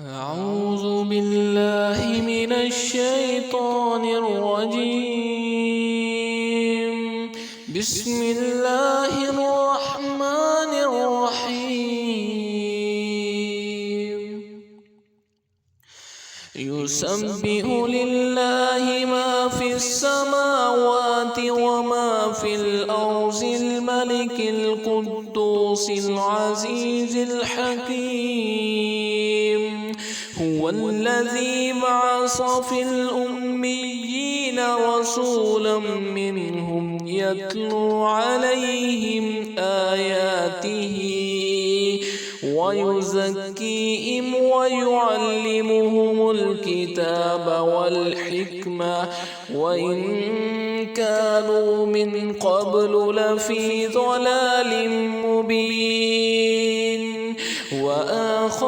أعوذ بالله من الشيطان الرجيم. بسم الله الرحمن الرحيم. يسبح لله ما في السماوات وما في الأرض الملك القدوس العزيز الحكيم. هو الذي بعث في الأميين رسولا منهم يتلو عليهم آياته ويزكيهم ويعلمهم الكتاب والحكمة وإن كانوا من قبل لفي ضلال مبين.